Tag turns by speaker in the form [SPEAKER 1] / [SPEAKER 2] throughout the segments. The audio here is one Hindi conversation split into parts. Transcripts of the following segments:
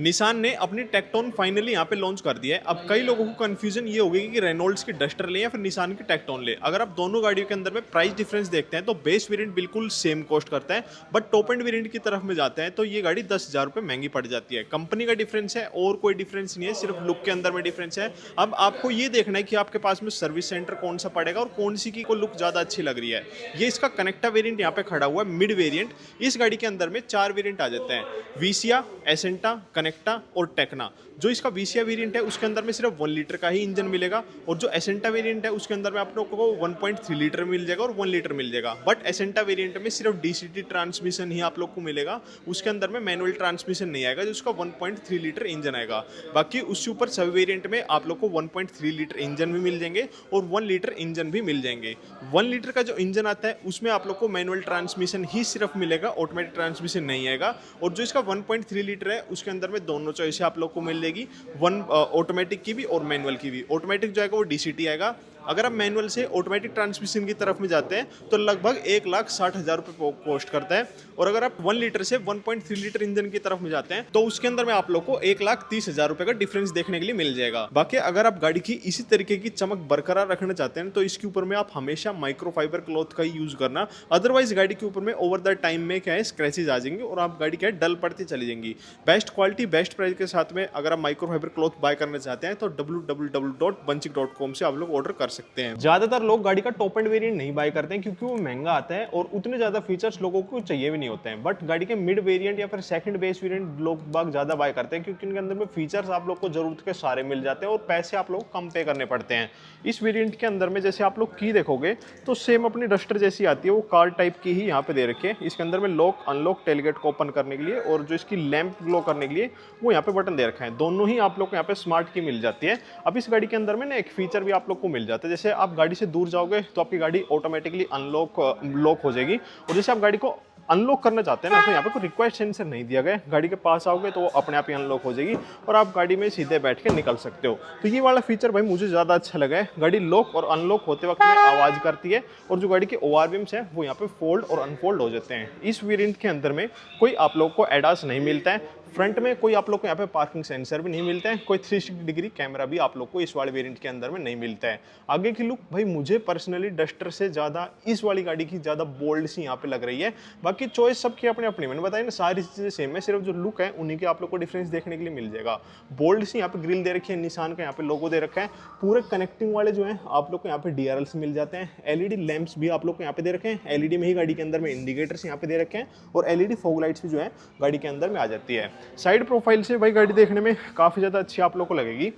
[SPEAKER 1] निसान ने अपनी टेक्टोन फाइनली यहाँ पे लॉन्च कर दिया है। अब कई लोगों को कंफ्यूजन ये हो गई कि रेनॉल्ड्स की डस्टर ले या फिर निसान की टेक्टोन ले। अगर आप दोनों गाड़ियों के अंदर में प्राइस डिफरेंस देखते हैं तो बेस वेरिएंट बिल्कुल सेम कॉस्ट करता है, बट टॉप एंड वेरिएंट की तरफ में जाते हैं तो ये गाड़ी 10,000 रुपये महंगी पड़ जाती है। कंपनी का डिफरेंस है और कोई डिफरेंस नहीं है, सिर्फ लुक के अंदर में डिफरेंस है। अब आपको ये देखना है कि आपके पास में सर्विस सेंटर कौन सा पड़ेगा और कौन सी की को लुक ज़्यादा अच्छी लग रही है। ये इसका कनेक्टा वेरियंट यहाँ पे खड़ा हुआ है, मिड वेरियंट। इस गाड़ी के अंदर में 4 वेरियंट आ जाते हैं, वीसिया, एसेंटा, कनेक्टा और टेक्ना। जो इसका वीसिया वेरिएंट है उसके अंदर में सिर्फ 1 लीटर का ही इंजन मिलेगा, और जो एसेंटा वेरिएंट है उसके अंदर में आप लोगों को 1.3 लीटर मिल जाएगा और 1 लीटर मिल जाएगा। बट एसेंटा वेरिएंट में सिर्फ डीसीटी ट्रांसमिशन ही आप लोग को मिलेगा, उसके अंदर में मैनुअल ट्रांसमिशन नहीं आएगा, जिसका 1.3 लीटर इंजन आएगा। बाकी उसके ऊपर सभी वेरिएंट में आप लोग को 1.3 लीटर इंजन भी मिल जाएंगे और 1 लीटर इंजन भी मिल जाएंगे। 1 लीटर का जो इंजन आता है उसमें आप लोग को मैनुअल ट्रांसमिशन ही सिर्फ मिलेगा, ऑटोमेटिक ट्रांसमिशन नहीं आएगा। और जो इसका 1.3 लीटर है उसके अंदर में दोनों चॉइस आप लोग को मिल जाएगी, वन ऑटोमेटिक की भी और मैनुअल की भी। ऑटोमेटिक जो आएगा वो डीसीटी आएगा। अगर आप मैनुअल से ऑटोमेटिक ट्रांसमिशन की तरफ में जाते हैं तो लगभग 1,60,000 रुपये कॉस्ट करता है, और अगर आप 1 लीटर से 1.3 लीटर इंजन की तरफ में जाते हैं तो उसके अंदर में आप लोग को 1,30,000 रुपये का डिफरेंस देखने के लिए मिल जाएगा। बाकी अगर आप गाड़ी की इसी तरीके की चमक बरकरार रखना चाहते हैं तो इसके ऊपर में आप हमेशा माइक्रोफाइबर क्लॉथ का ही यूज करना, अदरवाइज गाड़ी के ऊपर में ओवर द टाइम में क्या है स्क्रैचेज आ जाएंगे और आप गाड़ी क्या है डल पड़ती चली जाएंगी। बेस्ट क्वालिटी बेस्ट प्राइस के साथ में अगर आप माइक्रोफाइबर क्लॉथ बाय करना चाहते हैं तो www.bunchik.com से आप लोग ऑर्डर कर सकते हैं। ज्यादातर लोग गाड़ी का टॉप एंड वेरिएंट नहीं बाय करते हैं क्योंकि वो महंगा आता है और उतने ज्यादा फीचर्स लोगों को चाहिए भी नहीं होते हैं। बट गाड़ी के मिड वेरिएंट या फिर सेकंड बेस वेरिएंट लोग बाग ज्यादा बाय करते हैं क्योंकि इनके अंदर में फीचर्स आप लोग को जरूरत के सारे मिल जाते हैं और पैसे आप लोग कम पे करने पड़ते हैं। इस वेरिएंट के अंदर में जैसे आप लोग की देखोगे तो सेम अपनी डस्टर जैसी आती है, वो कार टाइप की ही यहाँ पे दे रखी है। इसके अंदर में लॉक अनलॉक टेलगेट को ओपन करने के लिए और जो इसकी लैंप ग्लो करने के लिए वो यहाँ पे बटन दे रखा है। दोनों ही आप लोग को यहाँ पे स्मार्ट की मिल जाती है। अब इस गाड़ी के अंदर में ना एक फीचर भी आप लोग को मिल जाता है, जैसे आप गाड़ी से दूर जाओगे तो आपकी गाड़ी ऑटोमेटिकली लॉक हो जाएगी, और जैसे आप गाड़ी को अनलॉक करना चाहते हैं ना तो यहाँ पे कोई रिक्वेस्ट सेंसर नहीं दिया गया है। गाड़ी के पास आओगे तो वो अपने आप ही अनलॉक हो जाएगी और आप गाड़ी में सीधे बैठ के निकल सकते हो। तो ये वाला फीचर भाई मुझे ज़्यादा अच्छा लगा है। गाड़ी लॉक और अनलॉक होते वक्त में आवाज़ करती है और जो गाड़ी के ORVMs हैं वो यहाँ पे फोल्ड और अनफोल्ड हो जाते हैं। इस वेरिएंट के अंदर में कोई आप लोग को एडास नहीं मिलता है, फ्रंट में कोई आप लोग को यहाँ पे पार्किंग सेंसर भी नहीं मिलता है, कोई 360 डिग्री कैमरा भी आप लोग को इस वाले वेरिएंट के अंदर में नहीं मिलता है। आगे की लुक भाई मुझे पर्सनली डस्टर से ज़्यादा इस वाली गाड़ी की ज़्यादा बोल्ड सी यहाँ पे लग रही है। बाकी चॉइस सबकी अपनी अपनी, मैंने बताया ना सारी चीज़ें सेम है, सिर्फ जो लुक है उन्हीं के आप लोग को डिफरेंस देखने के लिए मिल जाएगा। बोल्ड सी यहाँ पे ग्रिल दे रखी है, निशान का यहाँ पे लोगो दे रखा है। पूरे कनेक्टिंग वाले जो है आप लोग को यहाँ पे DRLs मिल जाते हैं। LED लैंप्स भी आप लोग को यहाँ पे दे रखे हैं। LED में ही गाड़ी के अंदर में इंडिकेटर्स यहाँ पे दे रखे हैं और LED फॉग लाइट्स भी जो है गाड़ी के अंदर में आ जाती है। साइड प्रोफाइल से भाई गाड़ी देखने में काफ़ी ज़्यादा अच्छी आप लोग को लगेगी।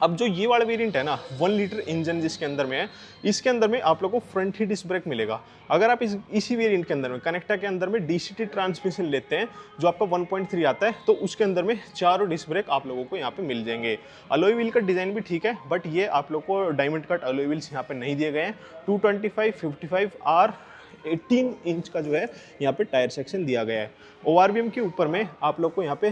[SPEAKER 1] अब जो ये वाला वेरिएंट है ना 1 लीटर इंजन जिसके अंदर में है, इसके अंदर में आप लोग को फ्रंट ही डिस्क ब्रेक मिलेगा। अगर आप इसी वेरिएंट के अंदर में कनेक्टा के अंदर में DCT ट्रांसमिशन लेते हैं जो आपका 1.3 आता है तो उसके अंदर में चारों डिस्क ब्रेक आप लोगों को यहाँ पे मिल जाएंगे। अलॉय व्हील का डिज़ाइन भी ठीक है, बट ये आप लोग को डायमंड कट अलॉय व्हील्स यहाँ पे नहीं दिए गए हैं। 225 55 R 18 इंच का जो है यहाँ पे टायर सेक्शन दिया गया है। ORVM के ऊपर में आप लोग को यहाँ पे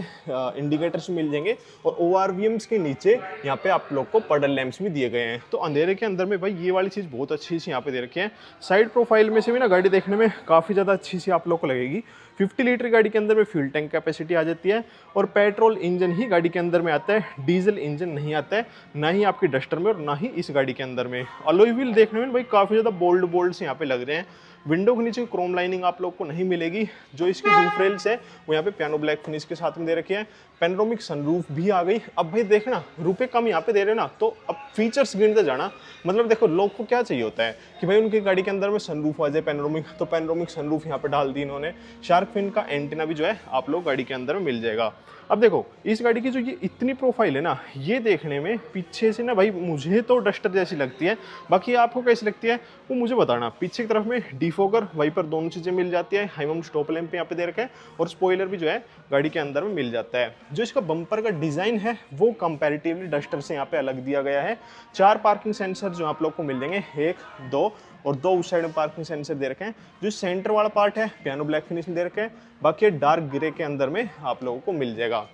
[SPEAKER 1] इंडिकेटर्स मिल जाएंगे और ORVMs के नीचे यहाँ पे आप लोग को पडल लैंप्स भी दिए गए हैं। तो अंधेरे के अंदर में भाई ये वाली चीज़ बहुत अच्छी सी यहाँ पे दे रखी है। साइड प्रोफाइल में से भी ना गाड़ी देखने में काफ़ी ज़्यादा अच्छी सी आप लोग को लगेगी। 50 लीटर गाड़ी के अंदर में फ्यूल टैंक कैपेसिटी आ जाती है और पेट्रोल इंजन ही गाड़ी के अंदर में आता है, डीजल इंजन नहीं आता है, ना ही आपकी डस्टर में और ना ही इस गाड़ी के अंदर में। अलॉय व्हील देखने में भाई काफ़ी ज़्यादा बोल्ड से यहाँ पे लग रहे हैं। विंडो के नीचे क्रोम लाइनिंग आप लोग को नहीं मिलेगी। जो इसकी रूफ रेल्स है वो यहाँ पे पियानो ब्लैक फिनिश के साथ में दे रखी है। पेनोरामिक सनरूफ भी आ गई। अब भाई देखना रुपए कम यहाँ पे दे रहे ना तो अब फीचर्स गिनते जाना। मतलब देखो लोग को क्या चाहिए होता है कि भाई उनकी गाड़ी के अंदर में सनरूफ आ जाए पेनोरामिक, तो पेनोरामिक सनरूफ यहाँ पे डाल दी इन्होंने। शार्क फिन का एंटीना भी जो है आप लोग गाड़ी के अंदर में मिल जाएगा। अब देखो इस गाड़ी की जो ये इतनी प्रोफाइल है ना, ये देखने में पीछे से ना भाई मुझे तो डस्टर जैसी लगती है, बाकी आपको कैसी लगती है वो मुझे बताना। पीछे की तरफ में डिफोगर वाइपर दोनों चीज़ें मिल जाती है। हाई माउंट स्टॉप लैंप यहाँ पे दे रखा है और स्पॉइलर भी जो है गाड़ी के अंदर में मिल जाता है। जो इसका बम्पर का डिज़ाइन है वो कंपैरेटिवली डस्टर से यहाँ पे अलग दिया गया है। 4 पार्किंग सेंसर जो आप लोग को मिल जाएंगे, 1 2 और 2 उस साइड में पार्किंग सेंसर दे रखे हैं। जो सेंटर वाला पार्ट है पियानो ब्लैक फिनिश में दे रखे हैं, बाकी डार्क ग्रे के अंदर में आप लोगों को मिल जाएगा।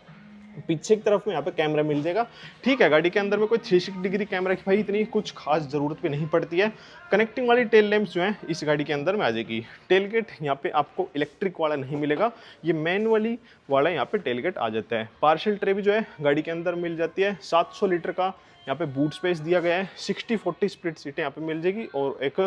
[SPEAKER 1] पीछे की तरफ में यहाँ पे कैमरा मिल जाएगा। ठीक है, गाड़ी के अंदर में कोई 360 डिग्री कैमरा की भाई इतनी कुछ खास ज़रूरत भी नहीं पड़ती है। कनेक्टिंग वाली टेल लैंप्स जो है इस गाड़ी के अंदर में आ जाएगी। टेल गेट यहाँ पे आपको इलेक्ट्रिक वाला नहीं मिलेगा, ये मैनुअली वाला यहाँ पे टेल गेट आ जाता है। पार्सल ट्रे भी जो है गाड़ी के अंदर मिल जाती है। 700 लीटर का यहाँ पे बूट स्पेस दिया गया है। 60-40 स्प्लिट सीटें यहाँ पे मिल जाएगी और एक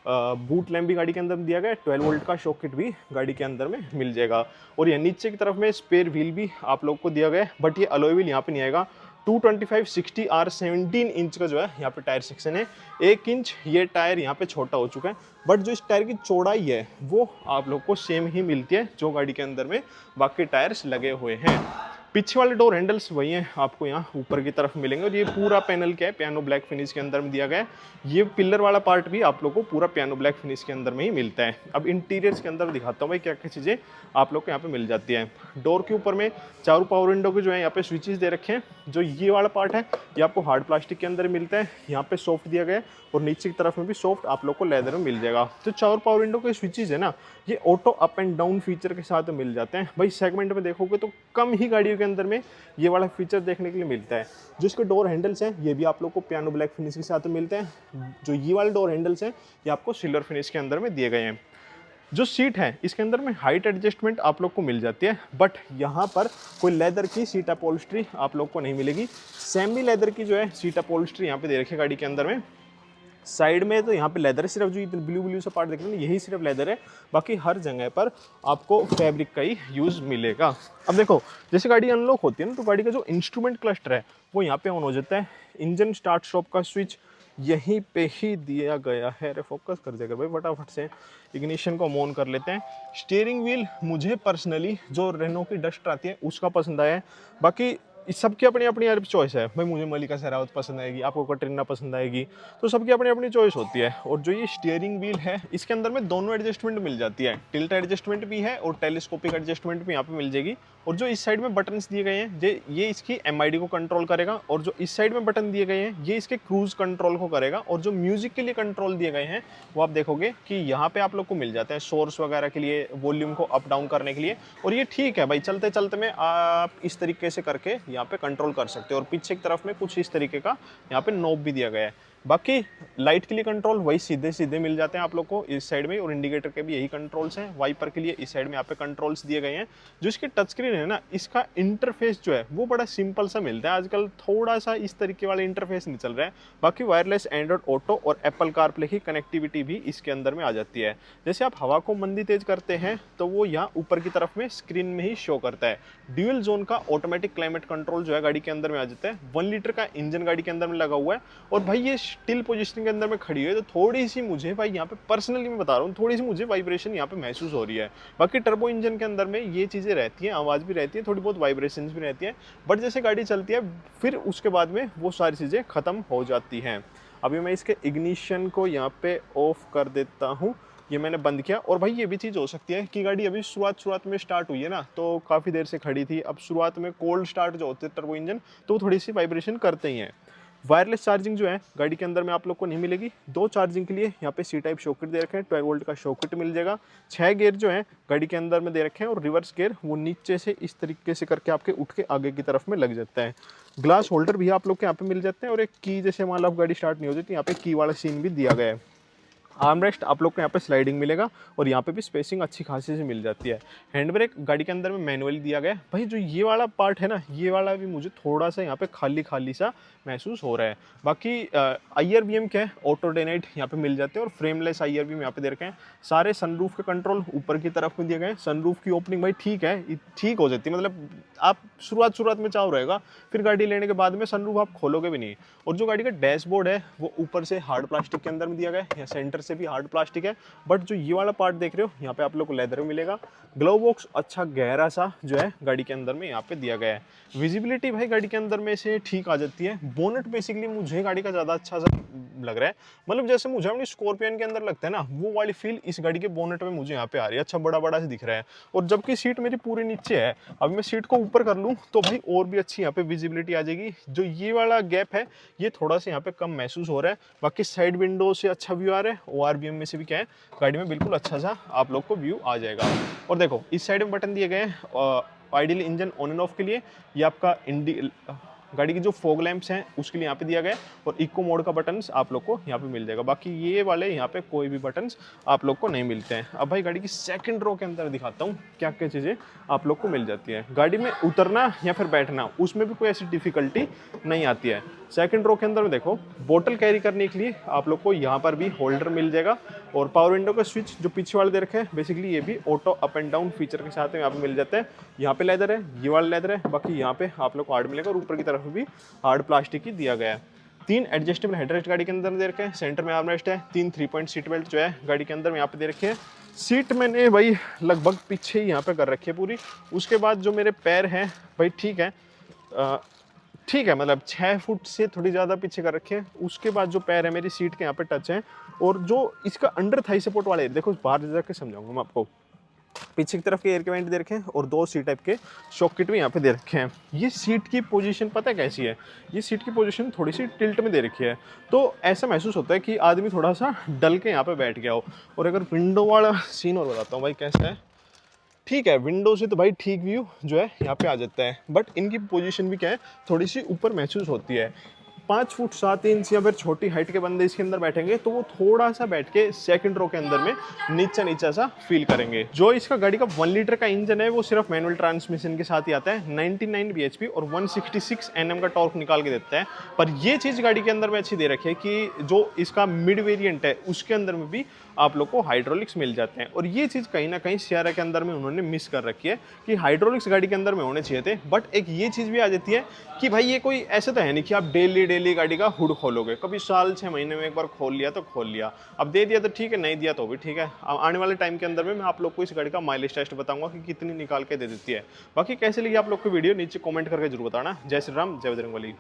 [SPEAKER 1] बूट लैम्प भी गाड़ी के अंदर दिया गया है। 12 वोल्ट का शॉक किट भी गाड़ी के अंदर में मिल जाएगा। और ये नीचे की तरफ में स्पेयर व्हील भी आप लोग को दिया गया है, बट ये अलॉय व्हील यहाँ पे नहीं आएगा। 225/60 R 17 इंच का जो है यहाँ पे टायर सेक्शन है। 1 इंच ये टायर यहाँ पे छोटा हो चुका है, बट जो इस टायर की चौड़ाई है वो आप लोग को सेम ही मिलती है जो गाड़ी के अंदर में बाकी टायर्स लगे हुए हैं। पीछे वाले डोर हैंडल्स वही हैं, आपको यहाँ ऊपर की तरफ मिलेंगे। और ये पूरा पैनल क्या है, पियानो ब्लैक फिनिश के अंदर में दिया गया है। ये पिलर वाला पार्ट भी आप लोग को पूरा पियानो ब्लैक फिनिश के अंदर में ही मिलता है। अब इंटीरियर्स के अंदर दिखाता हूँ भाई क्या क्या चीज़ें आप लोग को यहाँ पे मिल जाती हैं। डोर के ऊपर में चारों पावर विंडो के जो है यहाँ पे स्विचेस दे रखे हैं। जो ये वाला पार्ट है ये आपको हार्ड प्लास्टिक के अंदर मिलता है, यहाँ पे सॉफ्ट दिया गया है और नीचे की तरफ में भी सॉफ्ट आप लोग को लेदर में मिल जाएगा। तो चारों पावर विंडो के स्विचेस है ना, ये auto up and down feature के साथ मिल जाते हैं। भाई सेगमेंट में देखोगे तो कम ही गाड़ियों के अंदर में ये वाला फीचर देखने के लिए मिलता है। जो इसके डोर हैंडल्स हैं ये भी आप लोग को पियानो ब्लैक फिनिश के साथ मिलते हैं। जो ये वाले डोर हैंडल्स हैं ये आपको सिल्वर फिनिश के अंदर में दिए गए हैं। जो सीट है इसके अंदर में हाइट एडजस्टमेंट आप लोग को मिल जाती है, बट यहाँ पर कोई लेदर की सीट अपॉल्स्ट्री आप लोग को नहीं मिलेगी। सेमी लेदर की जो है सीट अपॉल्स्ट्री यहाँ पे दे रखी है गाड़ी के अंदर में। साइड में तो यहाँ पे लेदर है, सिर्फ जो ब्लू ब्लू सा पार्ट देख रहे हैं यही सिर्फ लेदर है, बाकी हर जगह पर आपको फैब्रिक का ही यूज़ मिलेगा। अब देखो जैसे गाड़ी अनलॉक होती है ना, तो गाड़ी का जो इंस्ट्रूमेंट क्लस्टर है वो यहाँ पे ऑन हो जाता है। इंजन स्टार्ट स्टॉप का स्विच यहीं पे ही दिया गया है। अरे फोकस कर देगा भाई फटाफट से। इग्निशन को ऑन कर लेते हैं। स्टीयरिंग व्हील मुझे पर्सनली जो रेनो की डस्टर आती है उसका पसंद आया है, बाकी इस सबकी अपनी अपनी यार चॉइस है। भाई मुझे मलिका शेरावत पसंद आएगी, आपको कटरीना पसंद आएगी, तो सबकी अपनी अपनी चॉइस होती है। और जो ये स्टीयरिंग व्हील है इसके अंदर में दोनों एडजस्टमेंट मिल जाती है। टिल्ट एडजस्टमेंट भी है और टेलीस्कोपिक एडजस्टमेंट भी यहाँ पे मिल जाएगी। और जो इस साइड में बटन्स दिए गए हैं ये इसकी MID को कंट्रोल करेगा, और जो इस साइड में बटन दिए गए हैं ये इसके क्रूज कंट्रोल को करेगा। और जो म्यूजिक के लिए कंट्रोल दिए गए हैं वो आप देखोगे कि यहाँ पे आप लोग को मिल जाते हैं सोर्स वगैरह के लिए, वॉल्यूम को अप डाउन करने के लिए। और ये ठीक है भाई, चलते चलते में आप इस तरीके से करके यहाँ पे कंट्रोल कर सकते हो। और पीछे की तरफ में कुछ इस तरीके का यहाँ पे नॉब भी दिया गया है। बाकी लाइट के लिए कंट्रोल वही सीधे सीधे मिल जाते हैं आप लोग को इस साइड में, और इंडिकेटर के भी यही कंट्रोल्स हैं। वाइपर के लिए इस साइड में यहाँ पे कंट्रोल्स दिए गए हैं। जो इसकी टच स्क्रीन है ना, इसका इंटरफेस जो है वो बड़ा सिंपल सा मिलता है। आजकल थोड़ा सा इस तरीके वाला इंटरफेस नहीं चल रहा है। बाकी वायरलेस एंड्रॉइड ऑटो और एप्पल कारप्ले की कनेक्टिविटी भी इसके अंदर में आ जाती है। जैसे आप हवा को मंदी तेज करते हैं तो वो यहाँ ऊपर की तरफ में स्क्रीन में ही शो करता है। ड्यूअल जोन का ऑटोमेटिक क्लाइमेट कंट्रोल जो है गाड़ी के अंदर में आ जाता है। 1 लीटर का इंजन गाड़ी के अंदर में लगा हुआ है। और भाई ये स्टिल पोजीशन के अंदर में खड़ी है तो थोड़ी सी मुझे भाई यहाँ पे पर्सनली मैं बता रहा हूँ, थोड़ी सी मुझे वाइब्रेशन यहाँ पे महसूस हो रही है। बाकी टर्बो इंजन के अंदर में ये चीज़ें रहती हैं, आवाज़ भी रहती है, थोड़ी बहुत वाइब्रेशन भी रहती है, बट जैसे गाड़ी चलती है फिर उसके बाद में वो सारी चीज़ें ख़त्म हो जाती हैं। अभी मैं इसके इग्निशन को यहाँ पे ऑफ कर देता हूँ, ये मैंने बंद किया। और भाई ये भी चीज़ हो सकती है कि गाड़ी अभी शुरुआत में स्टार्ट हुई है ना, तो काफ़ी देर से खड़ी थी। अब शुरुआत में कोल्ड स्टार्ट जो होते हैं टर्बो इंजन, तो थोड़ी सी वाइब्रेशन करते ही हैं। वायरलेस चार्जिंग जो है गाड़ी के अंदर में आप लोग को नहीं मिलेगी। 2 चार्जिंग के लिए यहाँ पे C टाइप शॉकेट दे रखे हैं, 12 वोल्ट का शॉकेट मिल जाएगा। 6 गियर जो है गाड़ी के अंदर में दे रखे हैं, और रिवर्स गियर वो नीचे से इस तरीके से करके आपके उठ के आगे की तरफ में लग जाता है। ग्लास होल्डर भी आप लोग के यहाँ पे मिल जाते हैं, और एक की, जैसे मान लो गाड़ी स्टार्ट नहीं होती तो यहाँ पे की वाला सीन भी दिया गया है। आर्मरेस्ट आप लोग को यहाँ पे स्लाइडिंग मिलेगा, और यहाँ पे भी स्पेसिंग अच्छी खासी से मिल जाती है। हैंड ब्रेक गाड़ी के अंदर में मैनुअली दिया गया है। भाई जो ये वाला पार्ट है ना, ये वाला भी मुझे थोड़ा सा यहाँ पे खाली खाली सा महसूस हो रहा है। बाकी IRBM क्या है, ऑटो डेनाइट यहाँ पे मिल जाते हैं, और फ्रेमलेस IRBM यहाँ पे दे रखे हैं। सारे सनरूफ के कंट्रोल ऊपर की तरफ में दिए गए हैं। सनरूफ की ओपनिंग भाई ठीक है, ठीक हो जाती है, मतलब आप शुरुआत में चाहो रहेगा, फिर गाड़ी लेने के बाद में सनरूफ आप खोलोगे भी नहीं। और जो गाड़ी का डैशबोर्ड है वो ऊपर से हार्ड प्लास्टिक के अंदर में दिया गया है, या सेंटर से भी हार्ड प्लास्टिक है, बट जो ये वाला पार्ट देख रहे हो यहाँ पे आप लोग को लेदर में मिलेगा। ग्लव बॉक्स अच्छा गहरा सा जो है गाड़ी के अंदर में यहाँ पे दिया गया है। विजिबिलिटी भाई गाड़ी के अंदर में से ठीक आ जाती है। बोनेट बेसिकली मुझे गाड़ी का ज़्यादा अच्छा सा लग रहा है, मतलब जैसे मुझे अपनी स्कॉर्पियन के अंदर लगता है ना, वो वाली फील इस गाड़ी के बोनेट में मुझे यहाँ पे आ रही है। अच्छा बड़ा बड़ा से दिख रहा है, और जबकि सीट मेरी पूरी नीचे है। अब मैं सीट को ऊपर कर लूँ तो भाई और भी अच्छी यहाँ पे विजिबिलिटी आ जाएगी। जो ये वाला गैप है ये थोड़ा सा यहाँ पे कम महसूस हो रहा है। बाकी साइड विंडो से अच्छा व्यू आ रहा है, ORBM में से भी क्या है गाड़ी में बिल्कुल अच्छा सा आप लोग को व्यू आ जाएगा। और देखो इस साइड में बटन दिए गए हैं ideal engine on end of के लिए, ये आपका गाड़ी की जो फॉग लैंप्स हैं उसके लिए यहाँ पे दिया गया है, और इको मोड का बटन्स आप लोग को यहाँ पे मिल जाएगा। बाकी ये वाले यहाँ पे कोई भी बटन्स आप लोग को नहीं मिलते हैं। अब भाई गाड़ी की सेकंड रो के अंदर दिखाता हूँ क्या क्या चीज़ें आप लोग को मिल जाती है। गाड़ी में उतरना या फिर बैठना उसमें भी कोई ऐसी डिफिकल्टी नहीं आती है। सेकंड रो के अंदर में देखो, बोतल कैरी करने के लिए आप लोग को यहाँ पर भी होल्डर मिल जाएगा, और पावर विंडो का स्विच जो पीछे वाले दे रखे हैं बेसिकली ये भी auto up and down feature के साथ में यहाँ पे मिल जाता है। यहाँ पे लेदर है, ये वाला लेदर है, बाकी यहाँ पे आप लोग को हार्ड मिलेगा, और ऊपर की तरफ भी हार्ड प्लास्टिक ही दिया गया है। 3 एडजस्टेबल हेडरेस्ट गाड़ी के अंदर दे रखे हैं, सेंटर में आर्मरेस्ट है, 3 3-पॉइंट सीट बेल्ट जो है गाड़ी के अंदर में यहाँ पे दे रखे हैं। सीट मैंने भाई लगभग पीछे ही यहाँ पे कर रखी है पूरी। उसके बाद जो मेरे पैर हैं भाई ठीक है, ठीक है, मतलब 6 फुट से थोड़ी ज़्यादा पीछे कर रखे हैं। उसके बाद जो पैर है मेरी सीट के यहाँ पे टच हैं, और जो इसका अंडर थाई सपोर्ट वाले देखो, बाहर जाकर समझाऊंगा मैं आपको। पीछे की तरफ के एयर के वेंट दे रखे हैं, और 2 सी टाइप के शॉकेट भी यहाँ पे दे रखे हैं। ये सीट की पोजीशन पता है कैसी है, ये सीट की पोजीशन थोड़ी सी टिल्ट में दे रखी है, तो ऐसा महसूस होता है कि आदमी थोड़ा सा डल के यहाँ पे बैठ गया हो। और अगर विंडो वाला सीन और बताता हूँ भाई कैसा है, ठीक है, विंडो से तो भाई ठीक व्यू जो है यहाँ पे आ जाता है, बट इनकी पोजीशन भी क्या है थोड़ी सी ऊपर महसूस होती है। 5 फुट 7 इंच या फिर छोटी हाइट के बंदे इसके अंदर बैठेंगे तो वो थोड़ा सा बैठ के सेकंड रो के अंदर में नीचा सा फील करेंगे। जो इसका गाड़ी का 1 लीटर का इंजन है वो सिर्फ मैनुअल ट्रांसमिशन के साथ ही आता है, 99 bhp और 166 Nm का टॉर्क निकाल के देता है। पर ये चीज़ गाड़ी के अंदर में अच्छी दे रखी है कि जो इसका मिड वेरिएंट है उसके अंदर में भी आप लोग को हाइड्रोलिक्स मिल जाते हैं, और ये चीज़ कहीं ना कहीं सियारा के अंदर में उन्होंने मिस कर रखी है कि हाइड्रोलिक्स गाड़ी के अंदर में होने चाहिए थे। बट एक ये चीज़ भी आ जाती है कि भाई ये कोई ऐसा तो है नहीं कि आप डेली गाड़ी का हुड खोलोगे, कभी साल 6 महीने में एक बार खोल लिया तो खोल लिया, अब दे दिया तो ठीक है, नहीं दिया तो भी ठीक है। आने वाले टाइम के अंदर में मैं आप लोग को इस गाड़ी का माइलेज टेस्ट बताऊंगा कि कितनी निकाल के दे देती है। बाकी कैसे लगी आप लोग को वीडियो नीचे कमेंट करके जरूर बताना। जय श्री राम, जय बजरंगबली।